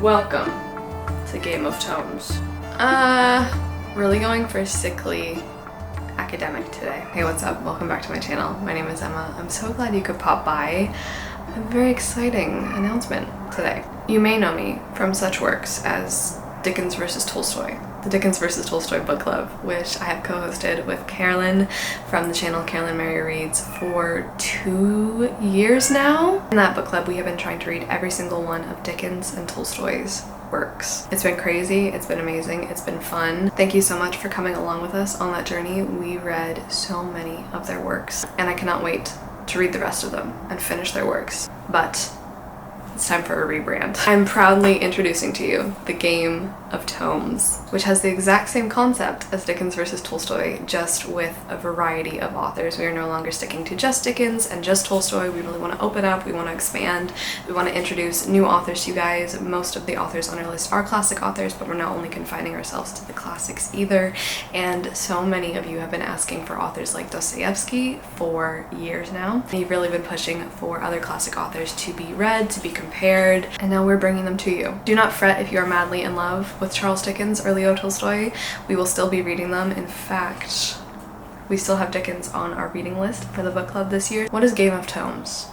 Welcome to Game of Tomes. Really going for sickly academic today. Hey, what's up? Welcome back to my channel. My name is Emma. I'm so glad you could pop by. A very exciting announcement today. You may know me from such works as Dickens vs. Tolstoy, the Dickens vs. Tolstoy book club, which I have co-hosted with Carolyn from the channel Carolyn Mary Reads for 2 years now. In that book club, we have been trying to read every single one of Dickens and Tolstoy's works. It's been crazy, it's been amazing, it's been fun. Thank you so much for coming along with us on that journey. We read so many of their works, and I cannot wait to read the rest of them and finish their works. But it's time for a rebrand. I'm proudly introducing to you the Game of Tomes, which has the exact same concept as Dickens vs. Tolstoy, just with a variety of authors. We are no longer sticking to just Dickens and just Tolstoy. We really want to open up, we want to expand, we want to introduce new authors to you guys. Most of the authors on our list are classic authors, but we're not only confining ourselves to the classics either. And so many of you have been asking for authors like Dostoevsky for years now. You've really been pushing for other classic authors to be read, to be compared, and now we're bringing them to you. Do not fret if you are madly in love with Charles Dickens or Leo Tolstoy. We will still be reading them. In fact, we still have Dickens on our reading list for the book club this year. What is Game of Tomes?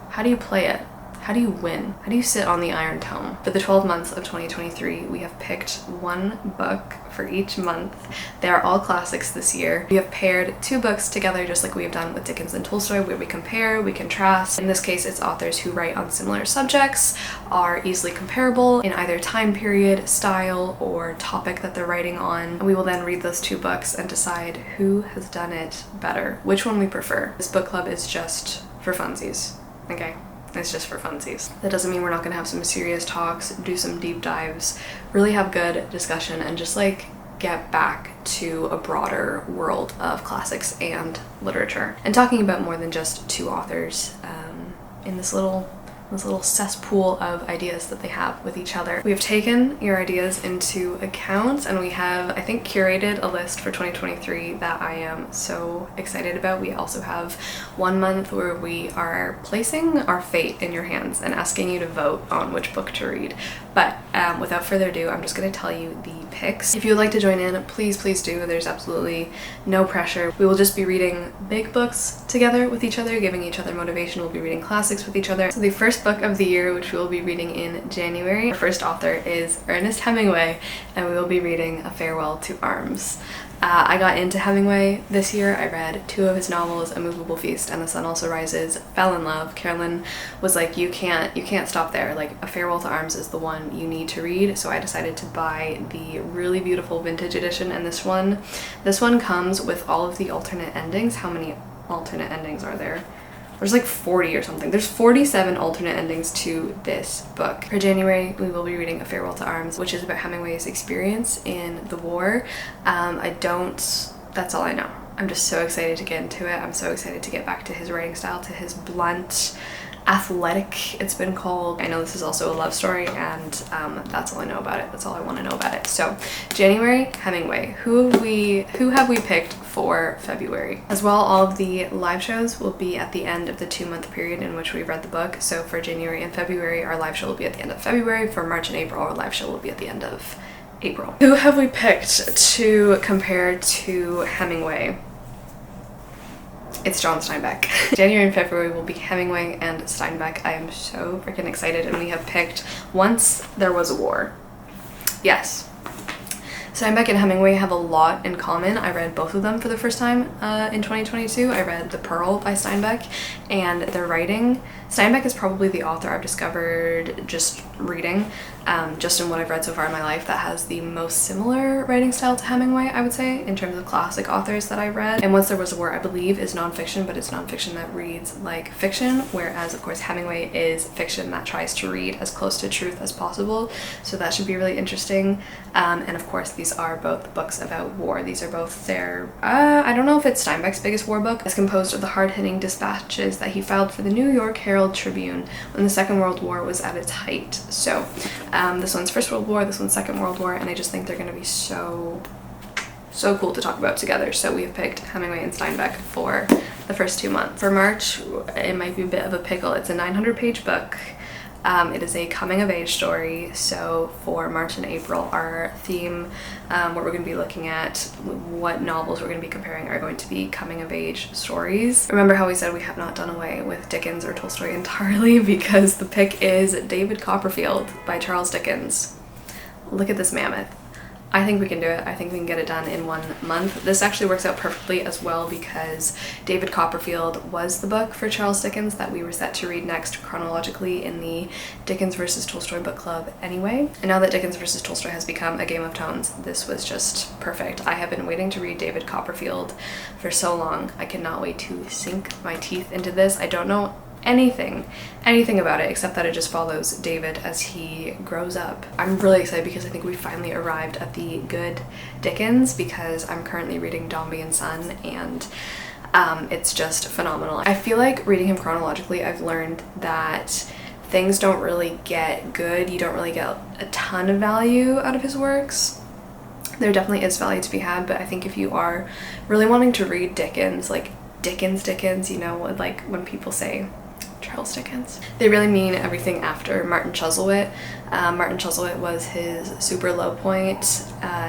How do you play it? How do you win? How do you sit on the Iron Tome? For the 12 months of 2023, we have picked one book for each month. They are all classics this year. We have paired 2 books together, just like we have done with Dickens and Tolstoy, where we compare, we contrast. In this case, it's authors who write on similar subjects, are easily comparable in either time period, style, or topic that they're writing on. We will then read those 2 books and decide who has done it better, which one we prefer. This book club is just for funsies, okay? It's just for funsies. That doesn't mean we're not gonna have some serious talks, do some deep dives, really have good discussion, and just like get back to a broader world of classics and literature. And talking about more than just 2 authors in this little cesspool of ideas that they have with each other. We have taken your ideas into account, and we have, I think, curated a list for 2023 that I am so excited about. We also have 1 month where we are placing our fate in your hands and asking you to vote on which book to read. But without further ado, I'm just going to tell you the picks. If you would like to join in, please do. There's absolutely no pressure. We will just be reading big books together with each other, giving each other motivation. We'll be reading classics with each other. So the first book of the year, which we will be reading in January, our first author is Ernest Hemingway, and we will be reading A Farewell to Arms. I got into Hemingway this year. I read 2 of his novels, A Movable Feast and The Sun Also Rises, fell in love. Carolyn was like, you can't stop there. Like, A Farewell to Arms is the one you need to read. So I decided to buy the really beautiful vintage edition, and this one comes with all of the alternate endings. How many alternate endings are there? There's like 40 or something. There's 47 alternate endings to this book. For January, we will be reading A Farewell to Arms, which is about Hemingway's experience in the war. That's all I know. I'm just so excited to get into it. I'm so excited to get back to his writing style, to his blunt, athletic, it's been called. I know this is also a love story, and that's all I know about it. That's all I want to know about it. So January, Hemingway. Who have we picked for February? As well, all of the live shows will be at the end of the 2-month period in which we read the book. So for January and February, our live show will be at the end of February. For March and April, our live show will be at the end of April. Who have we picked to compare to Hemingway? It's John Steinbeck. January and February will be Hemingway and Steinbeck. I am so freaking excited, and we have picked Once There Was a War. Yes. Steinbeck and Hemingway have a lot in common. I read both of them for the first time in 2022. I read The Pearl by Steinbeck, and their writing. Steinbeck is probably the author I've discovered just reading, just in what I've read so far in my life, that has the most similar writing style to Hemingway, I would say, in terms of classic authors that I read. And Once There Was a War, I believe, is nonfiction, but it's nonfiction that reads like fiction, whereas, of course, Hemingway is fiction that tries to read as close to truth as possible. So that should be really interesting. And of course, these are both books about war. These are both their, I don't know if it's Steinbeck's biggest war book. It's composed of the hard-hitting dispatches that he filed for the New York Herald Tribune when the Second World War was at its height. So this one's First World War, this one's Second World War, and I just think they're going to be so cool to talk about together. So we have picked Hemingway and Steinbeck for the first 2 months. For March, it might be a bit of a pickle. It's a 900-page book. It is a coming of age story, so for March and April our theme, what we're going to be looking at, what novels we're going to be comparing are going to be coming of age stories. Remember how we said we have not done away with Dickens or Tolstoy entirely, because the pick is David Copperfield by Charles Dickens. Look at this mammoth. I think we can do it. I think we can get it done in 1 month. This actually works out perfectly as well because David Copperfield was the book for Charles Dickens that we were set to read next chronologically in the Dickens versus Tolstoy book club anyway. And now that Dickens versus Tolstoy has become a game of tones, this was just perfect. I have been waiting to read David Copperfield for so long. I cannot wait to sink my teeth into this. I don't know anything about it except that it just follows David as he grows up. I'm really excited because I think we finally arrived at the good Dickens, because I'm currently reading Dombey and Son, and it's just phenomenal. I feel like reading him chronologically, I've learned that things don't really get good. You don't really get a ton of value out of his works. There definitely is value to be had, but I think if you are really wanting to read Dickens, like Dickens, you know, like when people say Charles Dickens, they really mean everything after Martin Chuzzlewit. Martin Chuzzlewit was his super low point.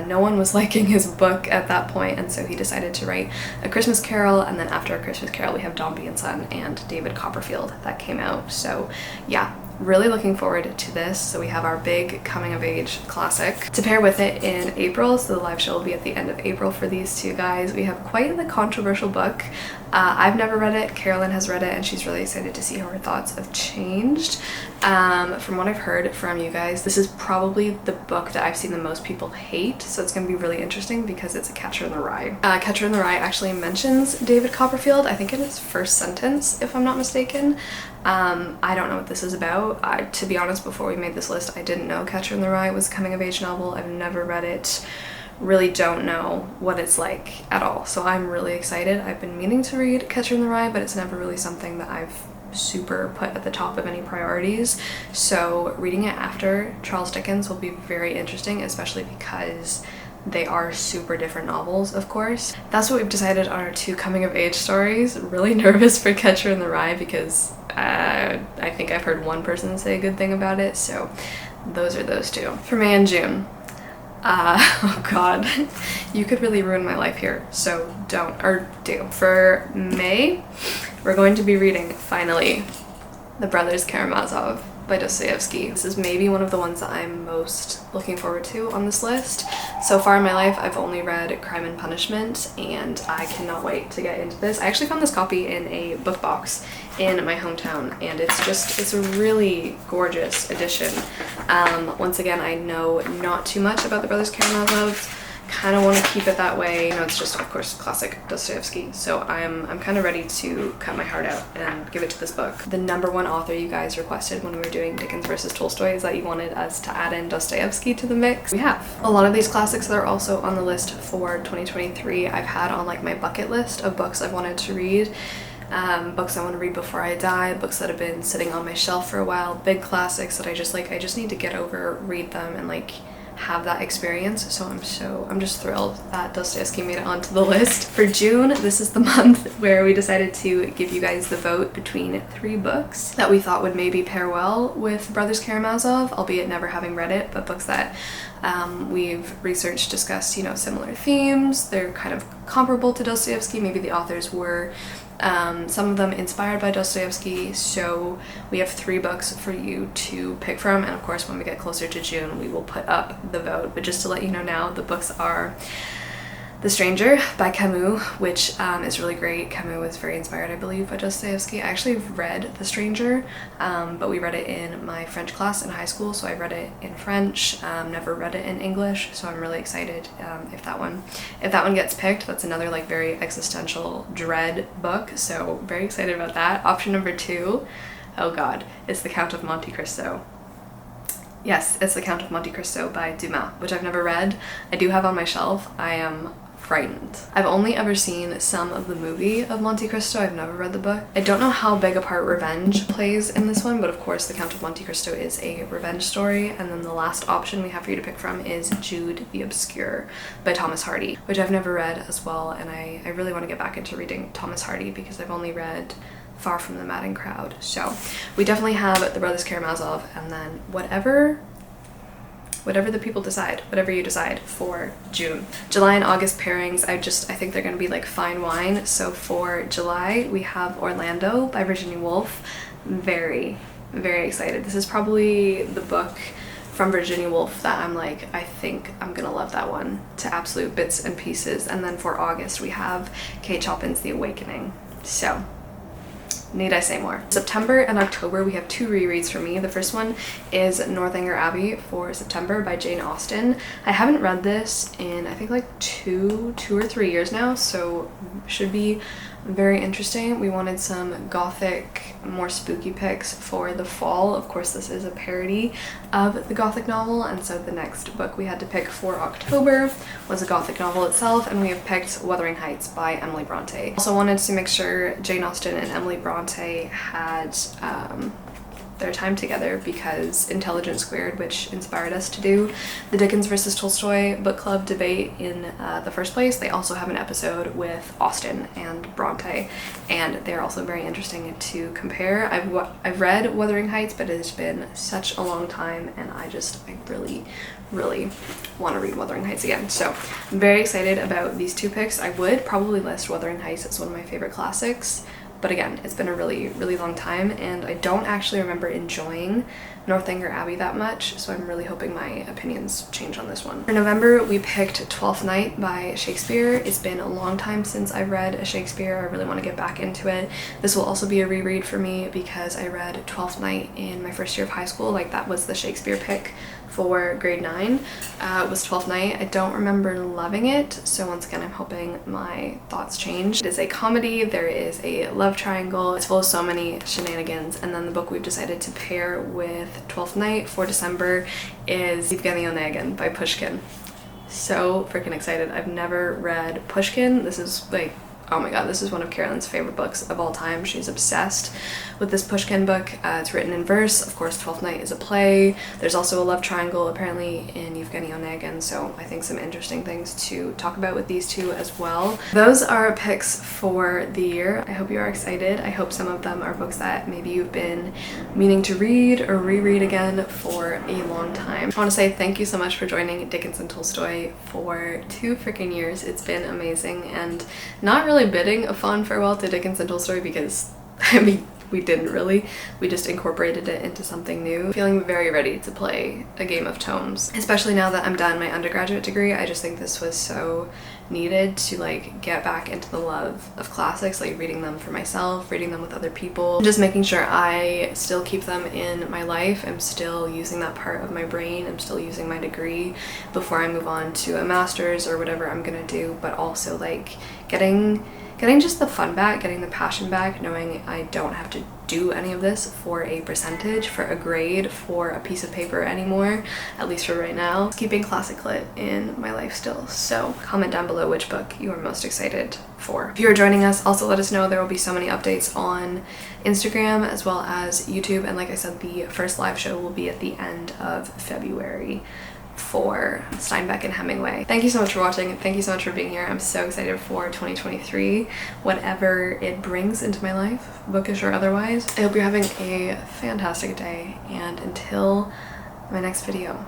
No one was liking his book at that point, and so he decided to write A Christmas Carol, and then after A Christmas Carol we have Dombey and Son and David Copperfield that came out. So yeah, really looking forward to this. So we have our big coming of age classic to pair with it in April, so the live show will be at the end of April for these two guys. We have quite the controversial book. I've never read it, Carolyn has read it, and she's really excited to see how her thoughts have changed. From what I've heard from you guys, this is probably the book that I've seen the most people hate, so it's going to be really interesting because it's a Catcher in the Rye. Catcher in the Rye actually mentions David Copperfield, I think in its first sentence, if I'm not mistaken. I don't know what this is about. To be honest, before we made this list, I didn't know Catcher in the Rye was a coming of age novel. I've never read it. Really don't know what it's like at all, so I'm really excited. I've been meaning to read Catcher in the Rye, but it's never really something that I've super put at the top of any priorities, so reading it after Charles Dickens will be very interesting, especially because they are super different novels, of course. That's what we've decided on our two coming of age stories. Really nervous for Catcher in the Rye because I think I've heard one person say a good thing about it, so those are those two. For May and June, oh god, you could really ruin my life here, so don't, or do. For May, we're going to be reading, finally, The Brothers Karamazov by Dostoevsky. This is maybe one of the ones that I'm most looking forward to on this list. So far in my life, I've only read Crime and Punishment, and I cannot wait to get into this. I actually found this copy in a book box in my hometown, and it's a really gorgeous edition. Once again, I know not too much about the Brothers Karamazov. Kind of want to keep it that way. You know, it's just, of course, classic Dostoevsky. So I'm kind of ready to cut my heart out and give it to this book. The number one author you guys requested when we were doing Dickens versus Tolstoy is that you wanted us to add in Dostoevsky to the mix. We have a lot of these classics that are also on the list for 2023. I've had on like my bucket list of books I've wanted to read. Books I want to read before I die, books that have been sitting on my shelf for a while, big classics that I just need to get over, read them, and like have that experience. So I'm just thrilled that Dostoevsky made it onto the list. For June, this is the month where we decided to give you guys the vote between 3 books that we thought would maybe pair well with Brothers Karamazov, albeit never having read it, but books that we've researched, discussed, you know, similar themes. They're kind of comparable to Dostoevsky. Maybe the authors were some of them inspired by Dostoevsky, so we have 3 books for you to pick from, and of course when we get closer to June we will put up the vote. But just to let you know now, the books are The Stranger by Camus, which is really great. Camus was very inspired, I believe, by Dostoevsky. I actually read The Stranger, but we read it in my French class in high school, so I read it in French, never read it in English, so I'm really excited if that one gets picked. That's another like very existential dread book, so very excited about that. Option number 2, oh god, it's The Count of Monte Cristo. Yes, it's The Count of Monte Cristo by Dumel, which I've never read. I do have on my shelf. I am frightened. I've only ever seen some of the movie of Monte Cristo. I've never read the book. I don't know how big a part revenge plays in this one, but of course The Count of Monte Cristo is a revenge story. And then the last option we have for you to pick from is Jude the Obscure by Thomas Hardy, which I've never read as well, and I really want to get back into reading Thomas Hardy because I've only read far from the madding crowd. So we definitely have the Brothers Karamazov, and then whatever the people decide, whatever you decide for June. July and August pairings, I think they're gonna be like fine wine. So for July, we have Orlando by Virginia Woolf. Very, very excited. This is probably the book from Virginia Woolf that I'm like, I think I'm gonna love that one to absolute bits and pieces. And then for August, we have Kate Chopin's The Awakening. So need I say more? September and October, we have 2 rereads for me. The first one is Northanger Abbey for September by Jane Austen. I haven't read this in I think like two or 3 years now, so should be very interesting. We wanted some gothic, more spooky picks for the fall. Of course, this is a parody of the gothic novel, and so the next book we had to pick for October was a gothic novel itself, and we have picked Wuthering Heights by Emily Bronte. Also wanted to make sure Jane Austen and Emily Bronte had their time together, because Intelligence Squared, which inspired us to do the Dickens versus Tolstoy book club debate in the first place, they also have an episode with Austen and Bronte, and they're also very interesting to compare. I've read Wuthering Heights, but it's been such a long time, and I really want to read Wuthering Heights again. So I'm very excited about these 2 picks. I would probably list Wuthering Heights as one of my favorite classics, but again, it's been a really long time, and I don't actually remember enjoying Northanger Abbey that much, so I'm really hoping my opinions change on this one. For November, we picked Twelfth Night by Shakespeare. It's been a long time since I read a Shakespeare. I really want to get back into it. This will also be a reread for me because I read Twelfth Night in my first year of high school. Like, that was the Shakespeare pick for grade 9. It was Twelfth Night. I don't remember loving it, so once again, I'm hoping my thoughts change. It is a comedy. There is a love triangle. It's full of so many shenanigans, and then the book we've decided to pair with Twelfth Night for December is Yevgeny Onegin by Pushkin. So freaking excited. I've never read Pushkin. This is like, oh my god, this is one of Carolyn's favorite books of all time. She's obsessed with this Pushkin book. It's written in verse. Of course, Twelfth Night is a play. There's also a love triangle apparently in Yevgeny Onegin, so I think some interesting things to talk about with these 2 as well. Those are picks for the year. I hope you are excited. I hope some of them are books that maybe you've been meaning to read or reread again for a long time. I want to say thank you so much for joining Dickens and Tolstoy for 2 freaking years. It's been amazing, and not really bidding a fond farewell to Dickens and Tolstoy, because I mean, we didn't really. We just incorporated it into something new. Feeling very ready to play a game of Tomes, especially now that I'm done my undergraduate degree. I just think this was so needed to like get back into the love of classics, like reading them for myself, reading them with other people, just making sure I still keep them in my life. I'm still using that part of my brain. I'm still using my degree before I move on to a master's or whatever I'm gonna do, but also like getting just the fun back, getting the passion back, knowing I don't have to do any of this for a percentage, for a grade, for a piece of paper anymore, at least for right now. Keeping classic lit in my life still. So comment down below which book you are most excited for. If you are joining us, also let us know. There will be so many updates on Instagram as well as YouTube, and like I said, the first live show will be at the end of February for Steinbeck and Hemingway. Thank you so much for watching. Thank you so much for being here. I'm so excited for 2023, whatever it brings into my life, bookish or otherwise. I hope you're having a fantastic day, and until my next video,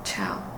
ciao.